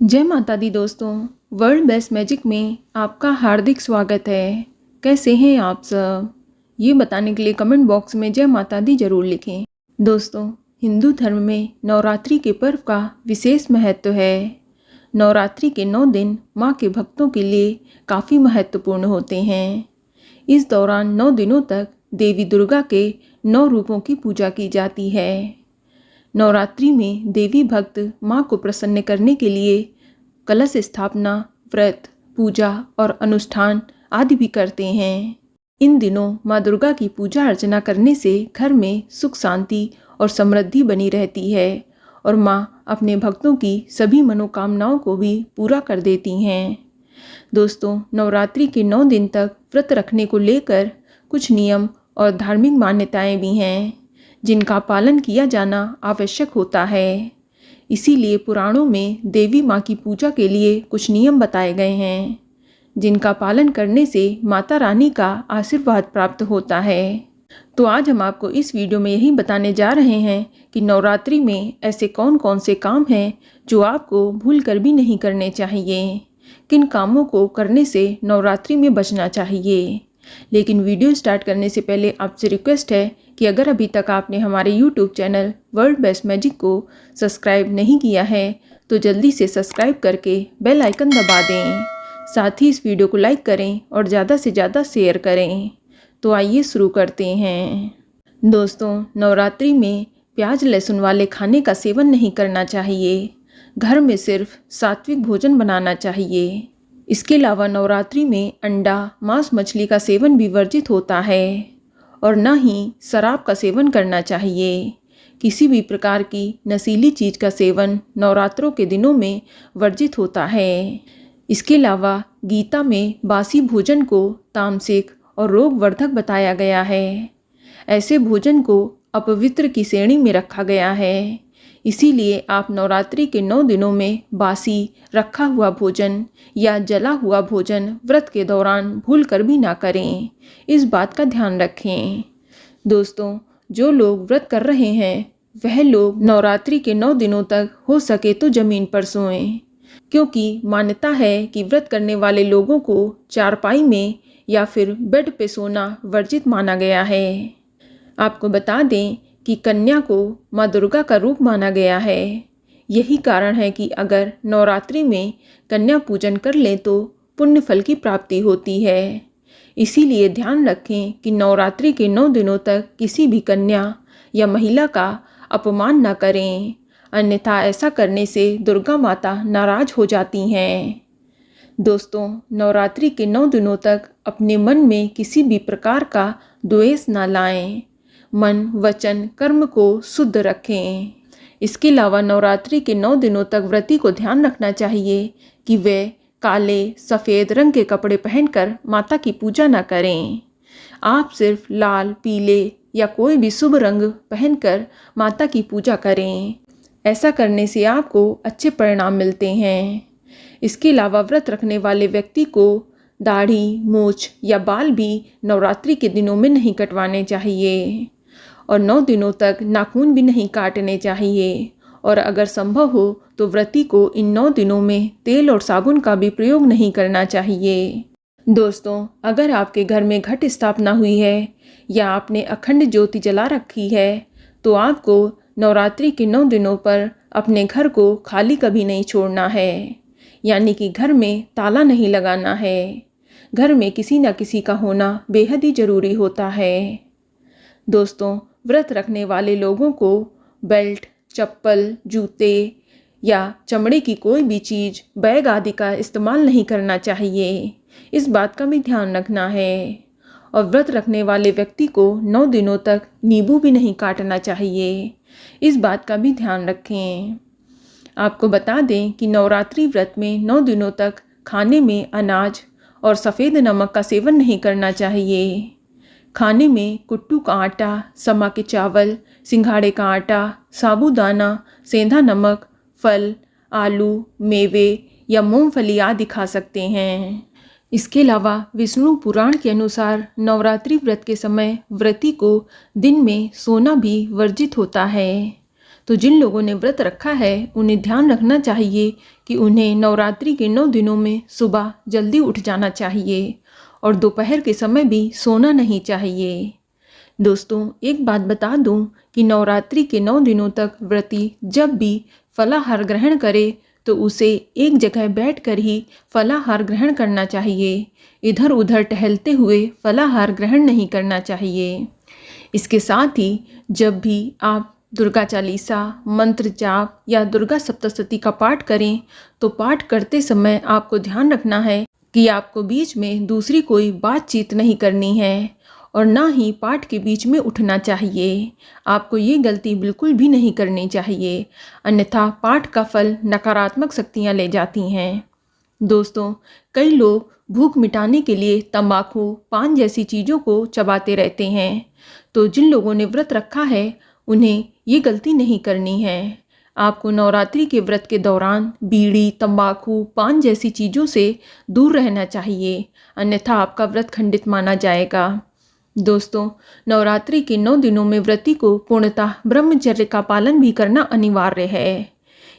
जय माता दी दोस्तों। वर्ल्ड बेस्ट मैजिक में आपका हार्दिक स्वागत है। कैसे हैं आप सब, ये बताने के लिए कमेंट बॉक्स में जय माता दी जरूर लिखें। दोस्तों, हिंदू धर्म में नवरात्रि के पर्व का विशेष महत्व है। नवरात्रि के 9 दिन माँ के भक्तों के लिए काफ़ी महत्वपूर्ण होते हैं। इस दौरान 9 दिनों तक देवी दुर्गा के 9 रूपों की पूजा की जाती है। नवरात्रि में देवी भक्त माँ को प्रसन्न करने के लिए कलश स्थापना, व्रत, पूजा और अनुष्ठान आदि भी करते हैं। इन दिनों माँ दुर्गा की पूजा अर्चना करने से घर में सुख शांति और समृद्धि बनी रहती है और माँ अपने भक्तों की सभी मनोकामनाओं को भी पूरा कर देती हैं। दोस्तों, नवरात्रि के 9 दिन तक व्रत रखने को लेकर कुछ नियम और धार्मिक मान्यताएं भी हैं जिनका पालन किया जाना आवश्यक होता है। इसीलिए पुराणों में देवी माँ की पूजा के लिए कुछ नियम बताए गए हैं जिनका पालन करने से माता रानी का आशीर्वाद प्राप्त होता है। तो आज हम आपको इस वीडियो में यही बताने जा रहे हैं कि नवरात्रि में ऐसे कौन कौन से काम हैं जो आपको भूल कर भी नहीं करने चाहिए, किन कामों को करने से नवरात्रि में बचना चाहिए। लेकिन वीडियो स्टार्ट करने से पहले आपसे रिक्वेस्ट है कि अगर अभी तक आपने हमारे YouTube channel world best magic को सब्सक्राइब नहीं किया है तो जल्दी से सब्सक्राइब करके बेल आइकन दबा दें। साथ ही इस वीडियो को लाइक करें और ज़्यादा से ज़्यादा शेयर करें। तो आइए शुरू करते हैं। दोस्तों, नवरात्रि में प्याज लहसुन वाले खाने का सेवन नहीं करना चाहिए। घर में सिर्फ सात्विक भोजन बनाना चाहिए। इसके अलावा नवरात्रि में अंडा, मांस, मछली का सेवन भी वर्जित होता है और न ही शराब का सेवन करना चाहिए। किसी भी प्रकार की नशीली चीज़ का सेवन नवरात्रों के दिनों में वर्जित होता है। इसके अलावा गीता में बासी भोजन को तामसिक और रोगवर्धक बताया गया है। ऐसे भोजन को अपवित्र की श्रेणी में रखा गया है। इसीलिए आप नवरात्रि के 9 दिनों में बासी, रखा हुआ भोजन या जला हुआ भोजन व्रत के दौरान भूल कर भी ना करें। इस बात का ध्यान रखें। दोस्तों, जो लोग व्रत कर रहे हैं वह लोग नवरात्रि के 9 दिनों तक हो सके तो ज़मीन पर सोएं, क्योंकि मान्यता है कि व्रत करने वाले लोगों को चारपाई में या फिर बेड पे सोना वर्जित माना गया है। आपको बता दें कि कन्या को माँ दुर्गा का रूप माना गया है। यही कारण है कि अगर नवरात्रि में कन्या पूजन कर लें तो पुण्य फल की प्राप्ति होती है। इसीलिए ध्यान रखें कि नवरात्रि के 9 दिनों तक किसी भी कन्या या महिला का अपमान न करें, अन्यथा ऐसा करने से दुर्गा माता नाराज हो जाती हैं। दोस्तों, नवरात्रि के 9 दिनों तक अपने मन में किसी भी प्रकार का द्वेष न लाएं। मन, वचन, कर्म को शुद्ध रखें। इसके अलावा नवरात्रि के 9 दिनों तक व्रती को ध्यान रखना चाहिए कि वे काले, सफ़ेद रंग के कपड़े पहनकर माता की पूजा न करें। आप सिर्फ लाल, पीले या कोई भी शुभ रंग पहनकर माता की पूजा करें। ऐसा करने से आपको अच्छे परिणाम मिलते हैं। इसके अलावा व्रत रखने वाले व्यक्ति को दाढ़ी, मूछ या बाल भी नवरात्रि के दिनों में नहीं कटवाने चाहिए और 9 दिनों तक नाखून भी नहीं काटने चाहिए। और अगर संभव हो तो व्रती को इन 9 दिनों में तेल और साबुन का भी प्रयोग नहीं करना चाहिए। दोस्तों, अगर आपके घर में घट स्थापना हुई है या आपने अखंड ज्योति जला रखी है तो आपको नवरात्रि के 9 दिनों पर अपने घर को खाली कभी नहीं छोड़ना है, यानी कि घर में ताला नहीं लगाना है। घर में किसी न किसी का होना बेहद ही ज़रूरी होता है। दोस्तों, व्रत रखने वाले लोगों को बेल्ट, चप्पल, जूते या चमड़े की कोई भी चीज़, बैग आदि का इस्तेमाल नहीं करना चाहिए। इस बात का भी ध्यान रखना है। और व्रत रखने वाले व्यक्ति को 9 दिनों तक नींबू भी नहीं काटना चाहिए। इस बात का भी ध्यान रखें। आपको बता दें कि नवरात्रि व्रत में 9 दिनों तक खाने में अनाज और सफ़ेद नमक का सेवन नहीं करना चाहिए। खाने में कुट्टू का आटा, समा के चावल, सिंघाड़े का आटा, साबूदाना, सेंधा नमक, फल, आलू, मेवे या मूंगफली आदि खा सकते हैं। इसके अलावा विष्णु पुराण के अनुसार नवरात्रि व्रत के समय व्रती को दिन में सोना भी वर्जित होता है। तो जिन लोगों ने व्रत रखा है उन्हें ध्यान रखना चाहिए कि उन्हें नवरात्रि के 9 दिनों में सुबह जल्दी उठ जाना चाहिए और दोपहर के समय भी सोना नहीं चाहिए। दोस्तों, एक बात बता दूं कि नवरात्रि के 9 दिनों तक व्रती जब भी फलाहार ग्रहण करे तो उसे एक जगह बैठकर ही फलाहार ग्रहण करना चाहिए। इधर उधर टहलते हुए फलाहार ग्रहण नहीं करना चाहिए। इसके साथ ही जब भी आप दुर्गा चालीसा, मंत्र जाप या दुर्गा सप्तशती का पाठ करें तो पाठ करते समय आपको ध्यान रखना है कि आपको बीच में दूसरी कोई बातचीत नहीं करनी है और ना ही पाठ के बीच में उठना चाहिए। आपको ये गलती बिल्कुल भी नहीं करनी चाहिए, अन्यथा पाठ का फल नकारात्मक शक्तियाँ ले जाती हैं। दोस्तों, कई लोग भूख मिटाने के लिए तंबाकू, पान जैसी चीज़ों को चबाते रहते हैं। तो जिन लोगों ने व्रत रखा है उन्हें ये गलती नहीं करनी है। आपको नवरात्रि के व्रत के दौरान बीड़ी, तंबाकू, पान जैसी चीज़ों से दूर रहना चाहिए, अन्यथा आपका व्रत खंडित माना जाएगा। दोस्तों, नवरात्रि के 9 दिनों में व्रती को पूर्णतः ब्रह्मचर्य का पालन भी करना अनिवार्य है।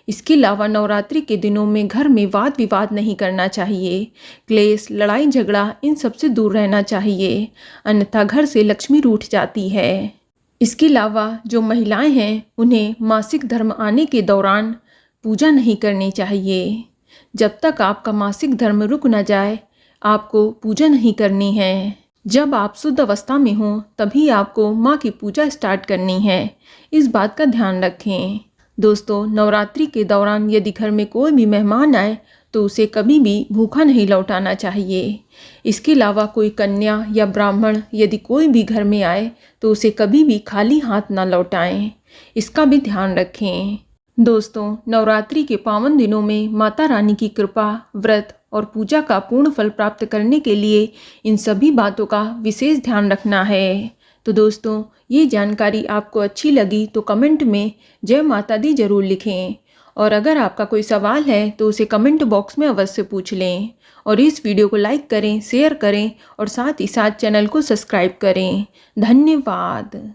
इसके अलावा नवरात्रि के दिनों में घर में वाद विवाद नहीं करना चाहिए। क्लेश, लड़ाई झगड़ा इन सब से दूर रहना चाहिए, अन्यथा घर से लक्ष्मी रूठ जाती है। इसके अलावा जो महिलाएं हैं उन्हें मासिक धर्म आने के दौरान पूजा नहीं करनी चाहिए। जब तक आपका मासिक धर्म रुक न जाए आपको पूजा नहीं करनी है। जब आप शुद्ध अवस्था में हों तभी आपको माँ की पूजा स्टार्ट करनी है, इस बात का ध्यान रखें। दोस्तों, नवरात्रि के दौरान यदि घर में कोई भी मेहमान आए तो उसे कभी भी भूखा नहीं लौटाना चाहिए। इसके अलावा कोई कन्या या ब्राह्मण यदि कोई भी घर में आए तो उसे कभी भी खाली हाथ ना लौटाएं, इसका भी ध्यान रखें। दोस्तों, नवरात्रि के पावन दिनों में माता रानी की कृपा, व्रत और पूजा का पूर्ण फल प्राप्त करने के लिए इन सभी बातों का विशेष ध्यान रखना है। तो दोस्तों, ये जानकारी आपको अच्छी लगी तो कमेंट में जय माता दी जरूर लिखें और अगर आपका कोई सवाल है तो उसे कमेंट बॉक्स में अवश्य पूछ लें और इस वीडियो को लाइक करें, शेयर करें और साथ ही साथ चैनल को सब्सक्राइब करें। धन्यवाद।